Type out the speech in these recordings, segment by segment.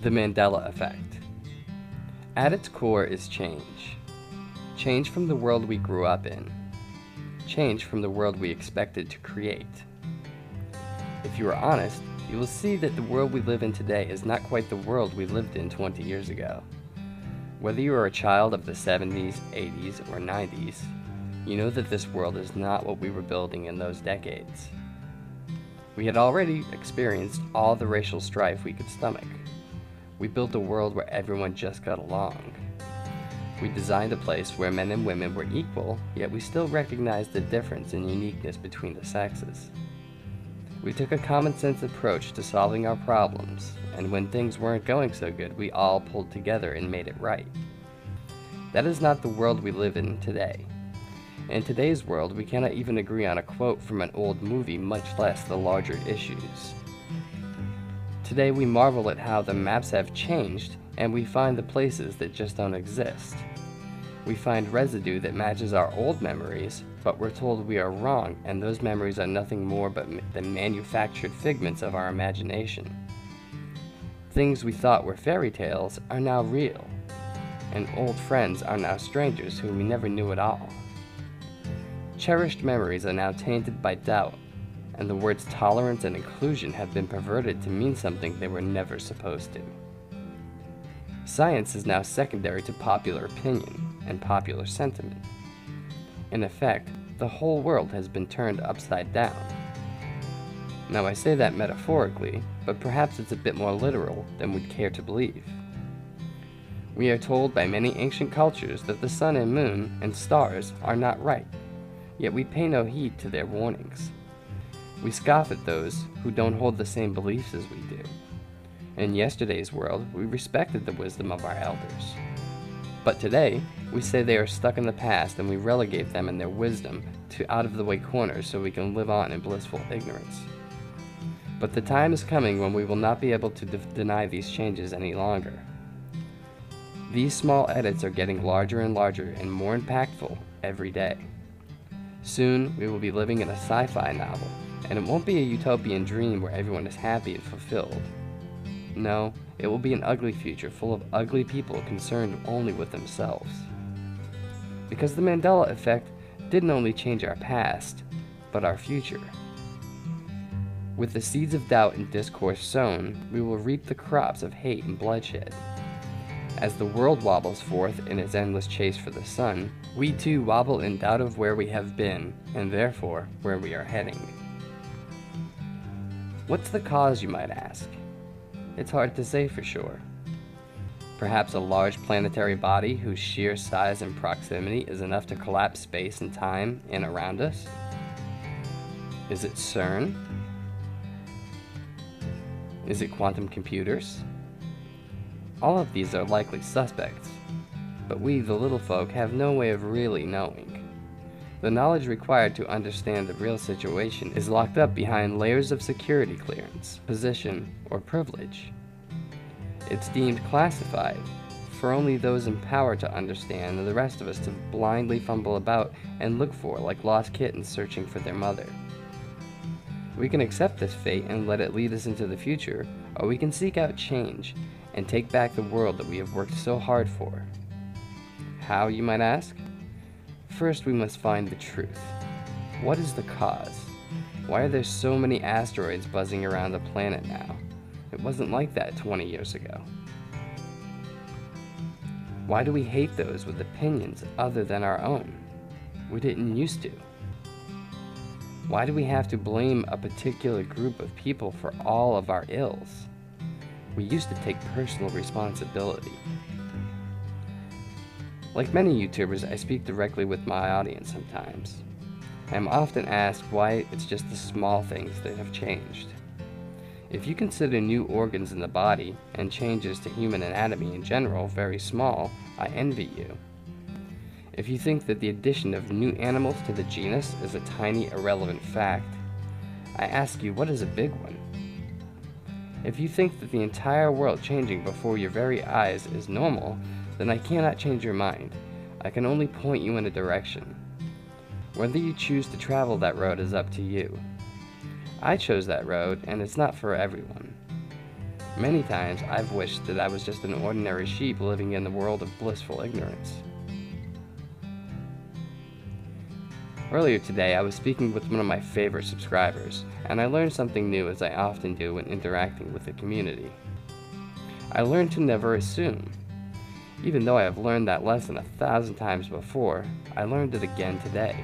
The Mandela Effect. At its core is change. Change from the world we grew up in. Change from the world we expected to create. If you are honest, you will see that the world we live in today is not quite the world we lived in 20 years ago. Whether you are a child of the 70s, 80s, or 90s, you know that this world is not what we were building in those decades. We had already experienced all the racial strife we could stomach. We built a world where everyone just got along. We designed a place where men and women were equal, yet we still recognized the difference and uniqueness between the sexes. We took a common-sense approach to solving our problems, and when things weren't going so good, we all pulled together and made it right. That is not the world we live in today. In today's world, we cannot even agree on a quote from an old movie, much less the larger issues. Today we marvel at how the maps have changed, and we find the places that just don't exist. We find residue that matches our old memories, but we're told we are wrong, and those memories are nothing more but than manufactured figments of our imagination. Things we thought were fairy tales are now real, and old friends are now strangers who we never knew at all. Cherished memories are now tainted by doubt, and the words tolerance and inclusion have been perverted to mean something they were never supposed to. Science is now secondary to popular opinion and popular sentiment. In effect, the whole world has been turned upside down. Now I say that metaphorically, but perhaps it's a bit more literal than we'd care to believe. We are told by many ancient cultures that the sun and moon and stars are not right, yet we pay no heed to their warnings. We scoff at those who don't hold the same beliefs as we do. In yesterday's world, we respected the wisdom of our elders. But today, we say they are stuck in the past and we relegate them and their wisdom to out-of-the-way corners so we can live on in blissful ignorance. But the time is coming when we will not be able to deny these changes any longer. These small edits are getting larger and larger and more impactful every day. Soon, we will be living in a sci-fi novel, and it won't be a utopian dream where everyone is happy and fulfilled. No, it will be an ugly future full of ugly people concerned only with themselves. Because the Mandela Effect didn't only change our past, but our future. With the seeds of doubt and discourse sown, we will reap the crops of hate and bloodshed. As the world wobbles forth in its endless chase for the sun, we too wobble in doubt of where we have been, and therefore where we are heading. What's the cause, you might ask? It's hard to say for sure. Perhaps a large planetary body whose sheer size and proximity is enough to collapse space and time in around us? Is it CERN? Is it quantum computers? All of these are likely suspects, but we, the little folk, have no way of really knowing. The knowledge required to understand the real situation is locked up behind layers of security clearance, position, or privilege. It's deemed classified for only those in power to understand and the rest of us to blindly fumble about and look for like lost kittens searching for their mother. We can accept this fate and let it lead us into the future, or we can seek out change and take back the world that we have worked so hard for. How, you might ask? First, we must find the truth. What is the cause? Why are there so many asteroids buzzing around the planet now? It wasn't like that 20 years ago. Why do we hate those with opinions other than our own? We didn't used to. Why do we have to blame a particular group of people for all of our ills? We used to take personal responsibility. Like many YouTubers, I speak directly with my audience sometimes. I am often asked why it's just the small things that have changed. If you consider new organs in the body and changes to human anatomy in general very small, I envy you. If you think that the addition of new animals to the genus is a tiny, irrelevant fact, I ask you, what is a big one? If you think that the entire world changing before your very eyes is normal, then I cannot change your mind. I can only point you in a direction. Whether you choose to travel that road is up to you. I chose that road, and it's not for everyone. Many times I've wished that I was just an ordinary sheep living in the world of blissful ignorance. Earlier today, I was speaking with one of my favorite subscribers, and I learned something new, as I often do when interacting with the community. I learned to never assume. Even though I have learned that lesson 1,000 times before, I learned it again today.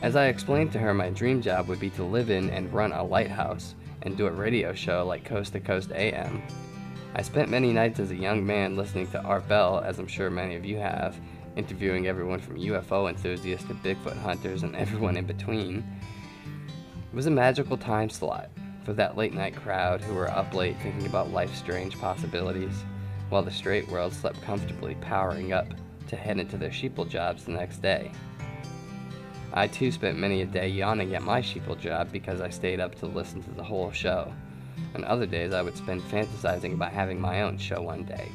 As I explained to her, my dream job would be to live in and run a lighthouse and do a radio show like Coast to Coast AM. I spent many nights as a young man listening to Art Bell, as I'm sure many of you have, interviewing everyone from UFO enthusiasts to Bigfoot hunters and everyone in between. It was a magical time slot for that late night crowd who were up late thinking about life's strange possibilities, while the straight world slept comfortably, powering up to head into their sheeple jobs the next day. I too spent many a day yawning at my sheeple job because I stayed up to listen to the whole show, and other days I would spend fantasizing about having my own show one day,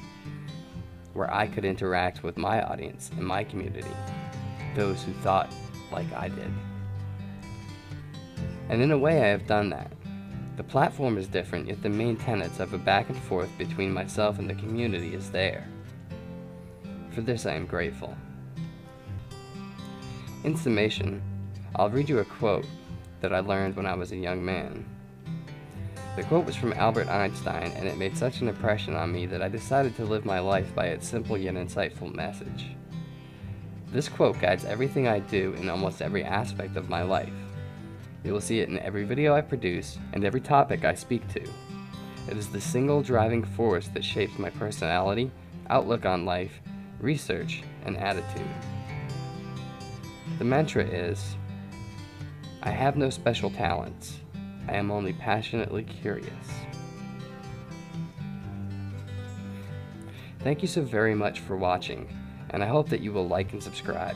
where I could interact with my audience and my community, those who thought like I did. And in a way I have done that. The platform is different, yet the main tenets of a back and forth between myself and the community is there. For this I am grateful. In summation, I'll read you a quote that I learned when I was a young man. The quote was from Albert Einstein, and it made such an impression on me that I decided to live my life by its simple yet insightful message. This quote guides everything I do in almost every aspect of my life. You will see it in every video I produce and every topic I speak to. It is the single driving force that shapes my personality, outlook on life, research, and attitude. The mantra is, I have no special talents. I am only passionately curious. Thank you so very much for watching, and I hope that you will like and subscribe.